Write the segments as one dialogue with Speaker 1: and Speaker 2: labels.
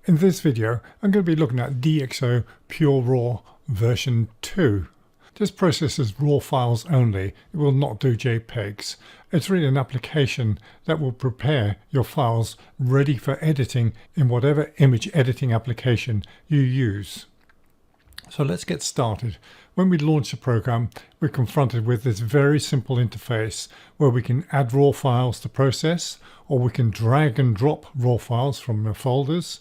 Speaker 1: In this video, I'm going to be looking at DxO PureRAW version 2. This processes RAW files only. It will not do JPEGs. It's really an application that will prepare your files ready for editing in whatever image editing application you use. So let's get started. When we launch the program, we're confronted with this very simple interface where we can add RAW files to process, or we can drag and drop RAW files from the folders,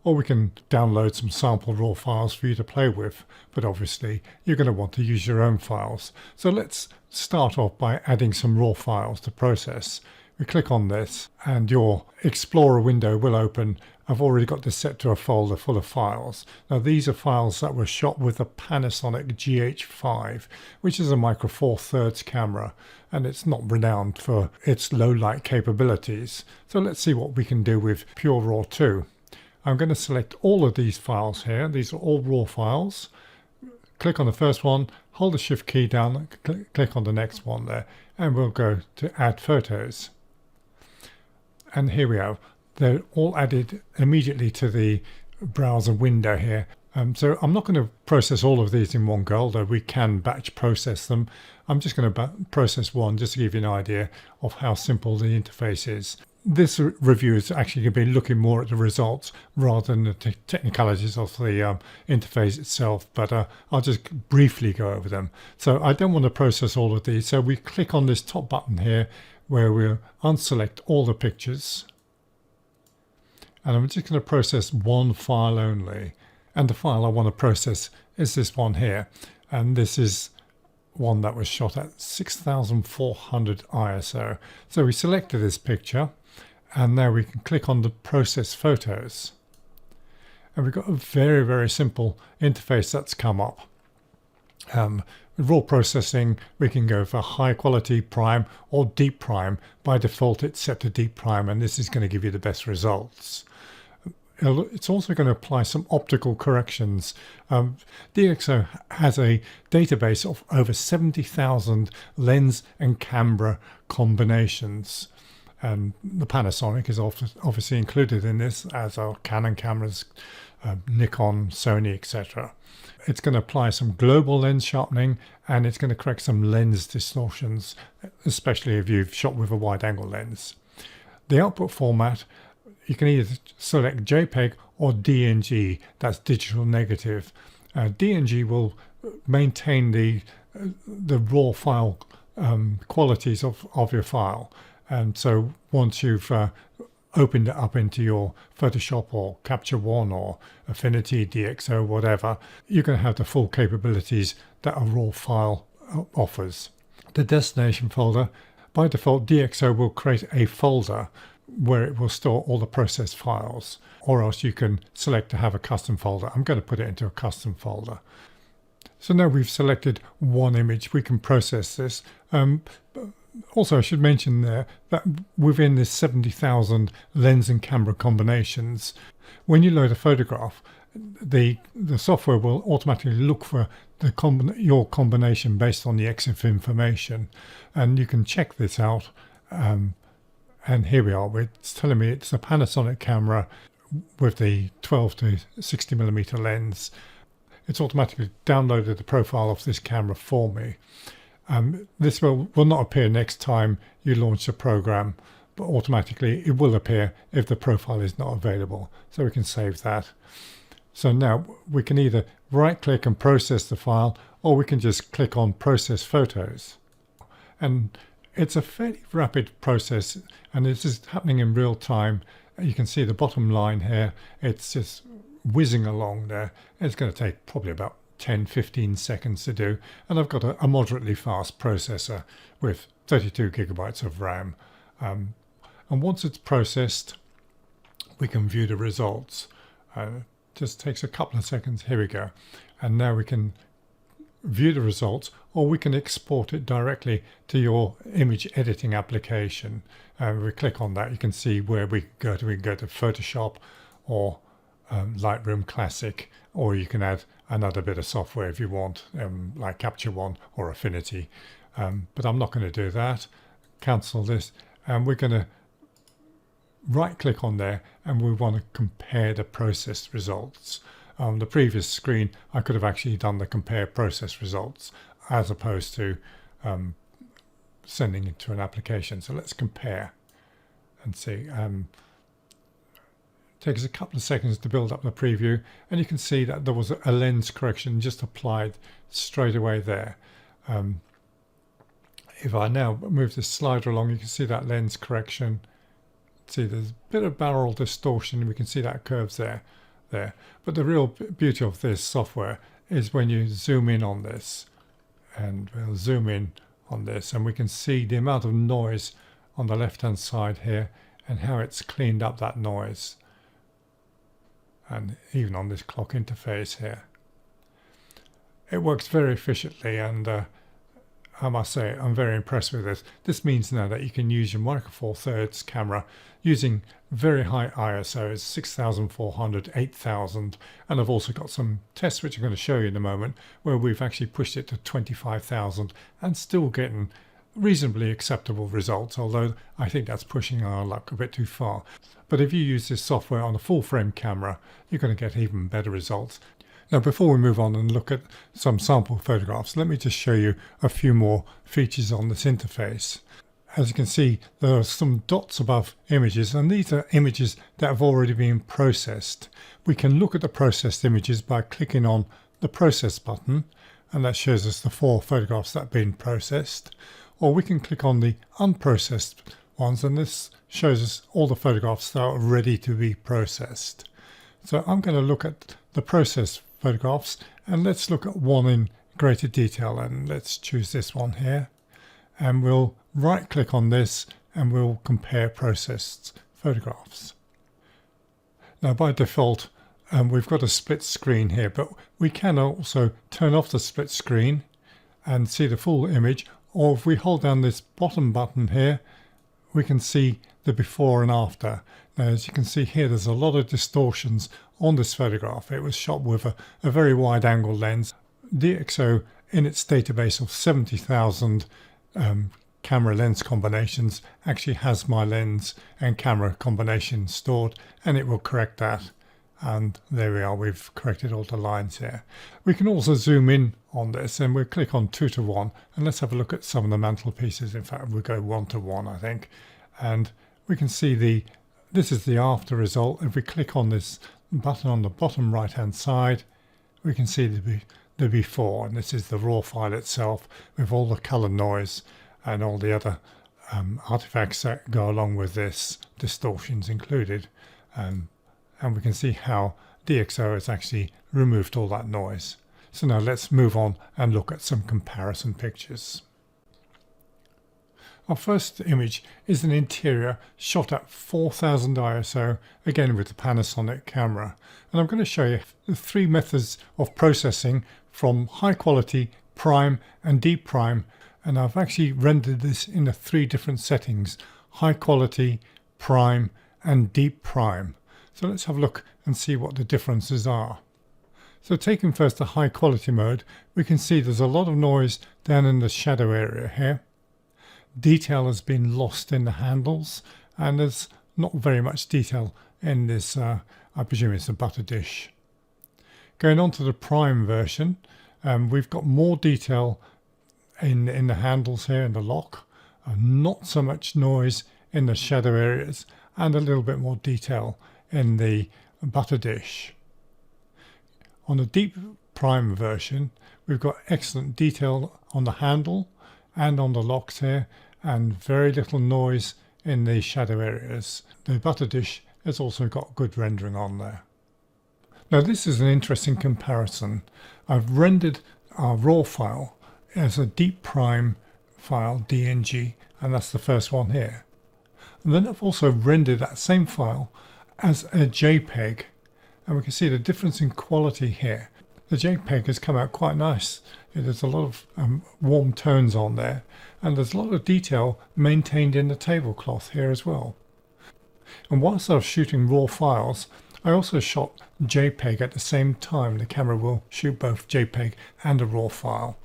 Speaker 1: or we can download some sample RAW files for you to play with, but obviously you're going to want to use your own files. So let's start off by adding some RAW files to process. We click on this and your Explorer window will open. I've already got this set to a folder full of files. Now these are files that were shot with a Panasonic GH5, which is a Micro Four Thirds camera, and it's not renowned for its low light capabilities. So let's see what we can do with PureRAW 2. I'm going to select all of these files here. These are all RAW files. Click on the first one, hold the Shift key down, click on the next one there, and we'll go to Add Photos. And here we are. They're all added immediately to the browser window here. So I'm not going to process all of these in one go, although we can batch process them. I'm just going to process one just to give you an idea of how simple the interface is. This review is actually going to be looking more at the results rather than the technicalities of the interface itself, but I'll just briefly go over them. So I don't want to process all of these, so we click on this top button here where we'll unselect all the pictures. And I'm just going to process one file only. And the file I want to process is this one here. And this is one that was shot at 6400 ISO. So we selected this picture. And now we can click on the Process Photos. And we've got a very, very simple interface that's come up. With RAW processing, we can go for high quality prime or deep prime. By default, it's set to deep prime, and this is going to give you the best results. It's also going to apply some optical corrections. DxO has a database of over 70,000 lens and camera combinations. And the Panasonic is obviously included in this, as are Canon cameras, Nikon, Sony, etc. It's going to apply some global lens sharpening, and it's going to correct some lens distortions, especially if you've shot with a wide-angle lens. The output format, you can either select JPEG or DNG, that's digital negative. DNG will maintain the raw file qualities of your file. And so once you've opened it up into your Photoshop or Capture One or Affinity, DxO, whatever, you're going to have the full capabilities that a RAW file offers. The destination folder, by default, DxO will create a folder where it will store all the processed files, or else you can select to have a custom folder. I'm going to put it into a custom folder. So now we've selected one image, we can process this. Also, I should mention there that within this 70,000 lens and camera combinations, when you load a photograph, the software will automatically look for your combination based on the EXIF information, and you can check this out. And here we are. It's telling me it's a Panasonic camera with the 12 to 60 millimeter lens. It's automatically downloaded the profile of this camera for me. This will not appear next time you launch the program, but automatically it will appear if the profile is not available. So we can save that. So now we can either right click and process the file, or we can just click on Process Photos. And it's a fairly rapid process, and this is happening in real time. You can see the bottom line here. It's just whizzing along there. It's going to take probably about 10-15 seconds to do, and I've got a moderately fast processor with 32 gigabytes of RAM. And once it's processed, we can view the results. Just takes a couple of seconds. Here we go. And now we can view the results, or we can export it directly to your image editing application. We click on that, you can see where we go to. We can go to Photoshop or Lightroom Classic, or you can add another bit of software if you want, like Capture One or Affinity. But I'm not going to do that. Cancel this, and we're going to right click on there and we want to compare the processed results. On the previous screen I could have actually done the compare process results as opposed to sending it to an application. So let's compare and see. Takes a couple of seconds to build up the preview, and you can see that there was a lens correction just applied straight away there. If I now move this slider along, you can see that lens correction. See, there's a bit of barrel distortion. We can see that curves there. But the real beauty of this software is when you zoom in on this, and we'll zoom in on this, and we can see the amount of noise on the left-hand side here and how it's cleaned up that noise. And even on this clock interface here, it works very efficiently, and I must say I'm very impressed with this. This means now that you can use your Micro Four Thirds camera using very high ISOs, 6400, 8000, and I've also got some tests which I'm going to show you in a moment where we've actually pushed it to 25,000 and still getting reasonably acceptable results, although I think that's pushing our luck a bit too far. But if you use this software on a full frame camera, you're going to get even better results. Now, before we move on and look at some sample photographs, let me just show you a few more features on this interface. As you can see, there are some dots above images, and these are images that have already been processed. We can look at the processed images by clicking on the process button, and that shows us the 4 photographs that have been processed. Or we can click on the unprocessed ones, and this shows us all the photographs that are ready to be processed. So I'm going to look at the processed photographs, and let's look at one in greater detail, and let's choose this one here, and we'll right click on this and we'll compare processed photographs. Now by default we've got a split screen here, but we can also turn off the split screen and see the full image, or if we hold down this bottom button here we can see the before and after. Now as you can see here, there's a lot of distortions on this photograph. It was shot with a very wide angle lens. DxO, in its database of 70,000 camera lens combinations, actually has my lens and camera combination stored, and it will correct that. And there we are, we've corrected all the lines here. We can also zoom in on this, and we'll click on 2 to 1, and let's have a look at some of the mantelpieces. In fact, we'll go 1 to 1, I think, and we can see this is the after result. If we click on this button on the bottom right hand side, we can see the before, and this is the raw file itself with all the color noise and all the other artifacts that go along with this, distortions included. And we can see how DxO has actually removed all that noise. So now let's move on and look at some comparison pictures. Our first image is an interior shot at 4000 ISO, again with the Panasonic camera. And I'm going to show you the 3 methods of processing from high quality, prime and deep prime. And I've actually rendered this in the 3 different settings: high quality, prime and deep prime. So let's have a look and see what the differences are. So taking first the high quality mode, we can see there's a lot of noise down in the shadow area here. Detail has been lost in the handles, and there's not very much detail in this, I presume it's a butter dish. Going on to the prime version, we've got more detail in the handles here, in the lock, not so much noise in the shadow areas, and a little bit more detail in the butter dish. On the deep prime version, we've got excellent detail on the handle and on the locks here, and very little noise in the shadow areas. The butter dish has also got good rendering on there. Now this is an interesting comparison. I've rendered our raw file as a deep prime file, DNG, and that's the first one here. And then I've also rendered that same file as a JPEG, and we can see the difference in quality here. The JPEG has come out quite nice. There's a lot of warm tones on there, and there's a lot of detail maintained in the tablecloth here as well. And whilst I was shooting raw files, I also shot JPEG at the same time. The camera will shoot both JPEG and a raw file.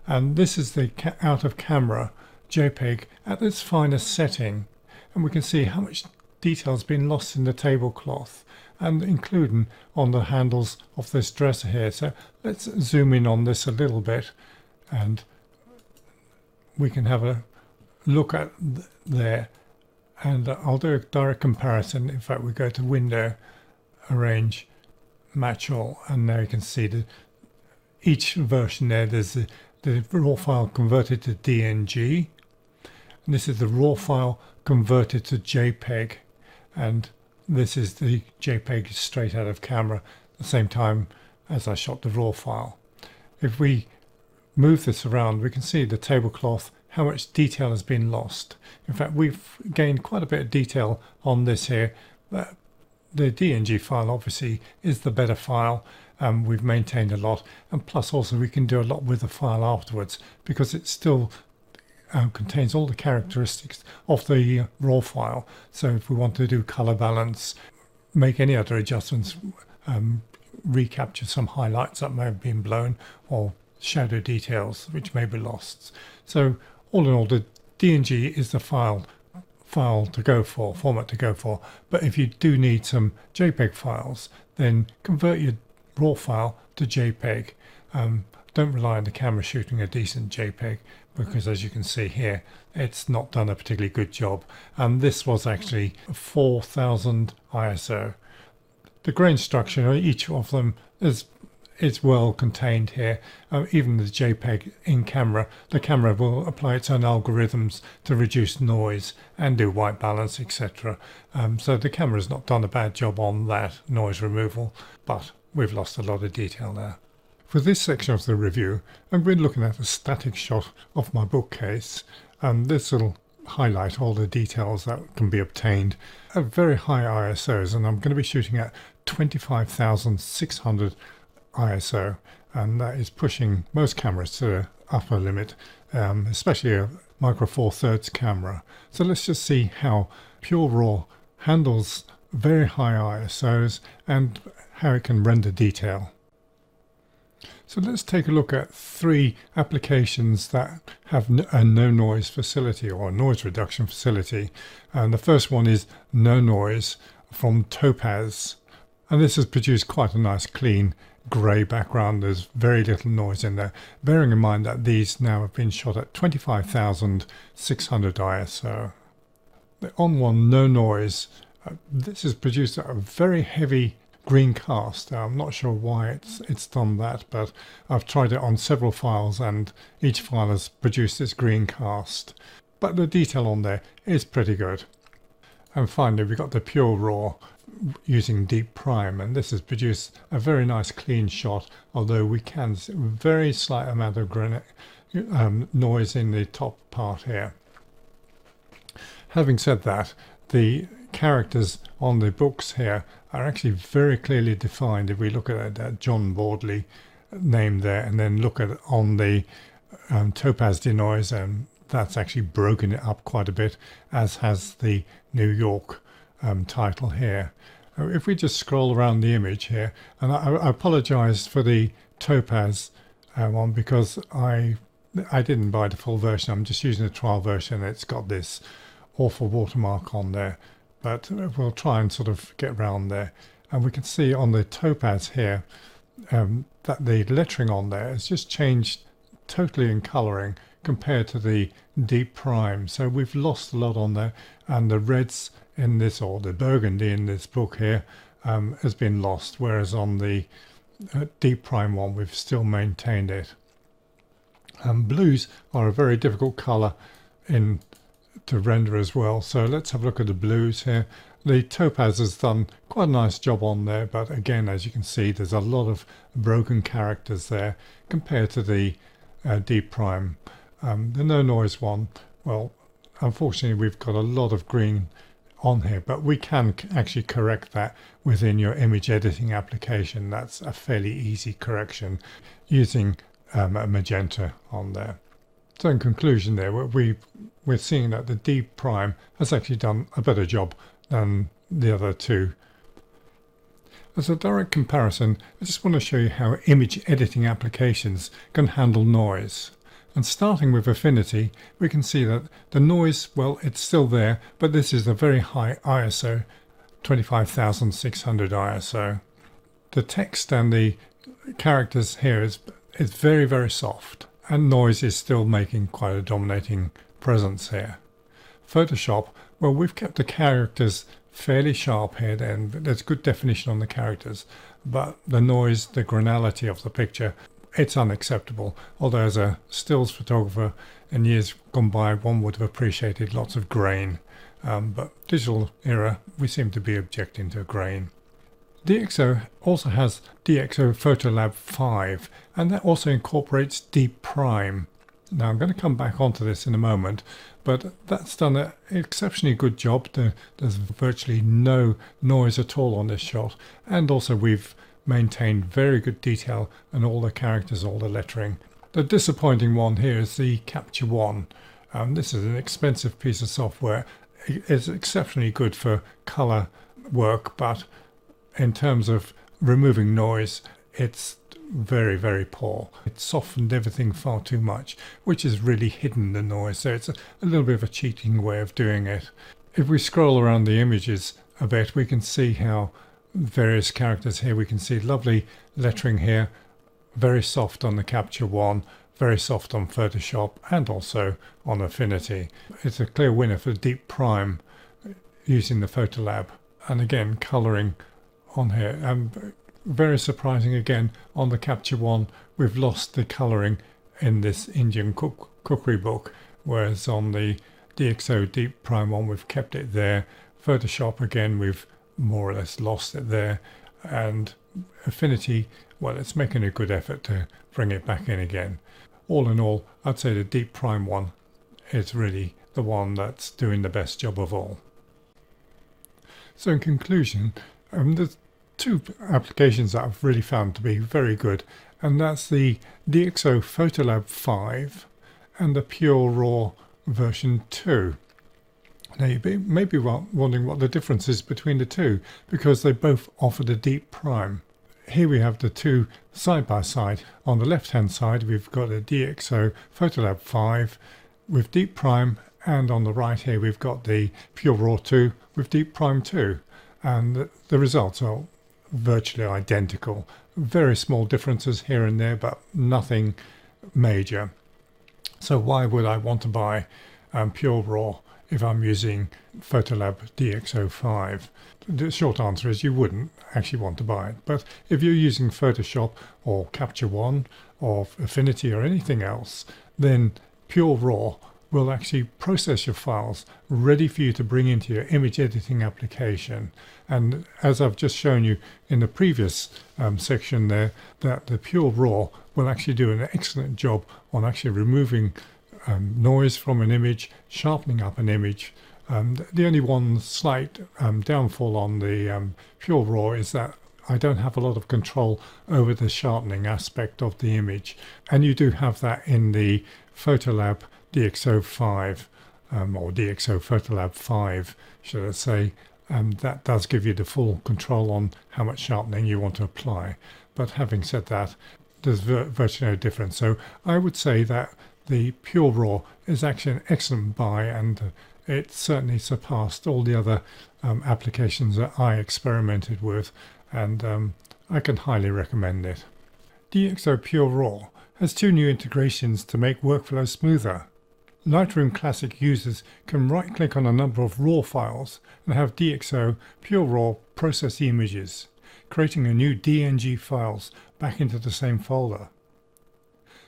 Speaker 1: And this is the out of camera JPEG at its finest setting. And we can see how much detail's been lost in the tablecloth, and including on the handles of this dresser here. So let's zoom in on this a little bit, and we can have a look at there, and I'll do a direct comparison. In fact, we go to Window, Arrange, Match All, and now you can see that each version there, there's the raw file converted to DNG, and this is the raw file converted to JPEG, and this is the JPEG straight out of camera at the same time as I shot the raw file. If we move this around, we can see the tablecloth, how much detail has been lost. In fact, we've gained quite a bit of detail on this here. The DNG file obviously is the better file. We've maintained a lot, and plus also we can do a lot with the file afterwards, because it still contains all the characteristics of the raw file. So if we want to do color balance, make any other adjustments, recapture some highlights that may have been blown, or shadow details which may be lost. So all in all, the DNG is the file to go for, format to go for. But if you do need some JPEG files, then convert your raw file to JPEG. Don't rely on the camera shooting a decent JPEG, because as you can see here, it's not done a particularly good job. And this was actually 4000 ISO. The grain structure, each of them is well contained here. Even the JPEG in camera, the camera will apply its own algorithms to reduce noise and do white balance, etc. So the camera's not done a bad job on that noise removal, but we've lost a lot of detail there. For this section of the review, I'm going to be looking at a static shot of my bookcase, and this will highlight all the details that can be obtained at very high ISOs, and I'm going to be shooting at 25,600 ISO, and that is pushing most cameras to the upper limit, especially a Micro Four Thirds camera. So let's just see how PureRAW handles very high ISOs and how it can render detail. So let's take a look at 3 applications that have a no noise facility, or a noise reduction facility. And the first one is No Noise from Topaz, and this has produced quite a nice clean grey background. There's very little noise in there, bearing in mind that these now have been shot at 25,600 ISO. The on one No Noise, this has produced a very heavy green cast. I'm not sure why it's done that, but I've tried it on several files and each file has produced this green cast. But the detail on there is pretty good. And finally, we've got the PureRAW using Deep Prime, and this has produced a very nice clean shot, although we can see a very slight amount of noise in the top part here. Having said that, the characters on the books here are actually very clearly defined. If we look at that John Bordley name there, and then look at on the Topaz denoise, and that's actually broken it up quite a bit, as has the New York title here. If we just scroll around the image here, and I apologize for the Topaz one, because I didn't buy the full version. I'm just using the trial version. It's got this awful watermark on there, but we'll try and sort of get around there. And we can see on the Topaz here that the lettering on there has just changed totally in colouring compared to the Deep Prime. So we've lost a lot on there, and the reds in this, or the burgundy in this book here, has been lost, whereas on the Deep Prime one we've still maintained it. Blues are a very difficult colour to render as well, so let's have a look at the blues here. The Topaz has done quite a nice job on there, but again, as you can see, there's a lot of broken characters there compared to the Deep Prime. The No Noise one, well, unfortunately we've got a lot of green on here, but we can actually correct that within your image editing application. That's a fairly easy correction using a magenta on there. So in conclusion there, we're seeing that the Deep Prime has actually done a better job than the other two. As a direct comparison, I just want to show you how image editing applications can handle noise. And starting with Affinity, we can see that the noise, well, it's still there, but this is a very high ISO, 25,600 ISO. The text and the characters here is very, very soft, and noise is still making quite a dominating presence here. Photoshop, well, we've kept the characters fairly sharp here, and there's good definition on the characters, but the noise, the granularity of the picture, it's unacceptable. Although as a stills photographer in years gone by, one would have appreciated lots of grain, but digital era, we seem to be objecting to grain. DxO also has DxO PhotoLab 5, and that also incorporates Deep Prime. Now I'm going to come back onto this in a moment, but that's done an exceptionally good job. There's virtually no noise at all on this shot, and also we've maintained very good detail on all the characters, all the lettering. The disappointing one here is the Capture One. This is an expensive piece of software. It's exceptionally good for color work, but in terms of removing noise, it's very, very poor. It softened everything far too much, which has really hidden the noise. So it's a little bit of a cheating way of doing it. If we scroll around the images a bit, we can see how various characters here, we can see lovely lettering here, very soft on the Capture One, very soft on Photoshop, and also on Affinity. It's a clear winner for Deep Prime using the PhotoLab. And again, colouring on here, and very surprising again on the Capture One, we've lost the colouring in this Indian cookery book, whereas on the DxO Deep Prime one we've kept it there. Photoshop again, we've more or less lost it there, and Affinity, well, it's making a good effort to bring it back in again. All in all, I'd say the Deep Prime one is really the one that's doing the best job of all. So in conclusion, there's two applications that I've really found to be very good, and that's the DxO PhotoLab 5 and the PureRAW version 2. Now you may be wondering what the difference is between the two, because they both offer the Deep Prime. Here we have the two side by side. On the left hand side we've got the DxO PhotoLab 5 with Deep Prime, and on the right here we've got the PureRAW 2 with Deep Prime 2, and the results are virtually identical. Very small differences here and there, but nothing major. So why would I want to buy PureRAW if I'm using PhotoLab DxO 5? The short answer is you wouldn't actually want to buy it. But if you're using Photoshop or Capture One or Affinity or anything else, then PureRAW will actually process your files ready for you to bring into your image editing application. And as I've just shown you in the previous section there, that the PureRAW will actually do an excellent job on actually removing noise from an image, sharpening up an image. The only one slight downfall on the PureRAW is that I don't have a lot of control over the sharpening aspect of the image, and you do have that in the PhotoLab DxO 5 or DxO PhotoLab 5, should I say. That does give you the full control on how much sharpening you want to apply. But having said that, there's virtually no difference. So I would say that the PureRAW is actually an excellent buy, and it certainly surpassed all the other applications that I experimented with, and I can highly recommend it. DxO PureRAW has two new integrations to make workflow smoother. Lightroom Classic users can right-click on a number of RAW files and have DxO PureRAW process the images, creating a new DNG files back into the same folder.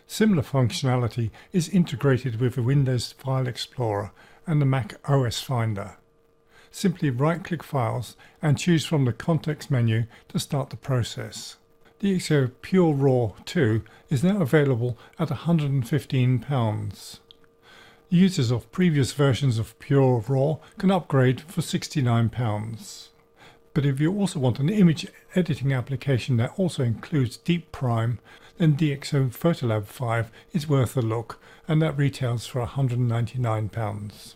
Speaker 1: Similar functionality is integrated with the Windows File Explorer and the Mac OS Finder. Simply right-click files and choose from the context menu to start the process. DxO PureRAW 2 is now available at £115. Users of previous versions of PureRAW can upgrade for £69. But if you also want an image editing application that also includes Deep Prime, then DxO PhotoLab 5 is worth a look, and that retails for £199.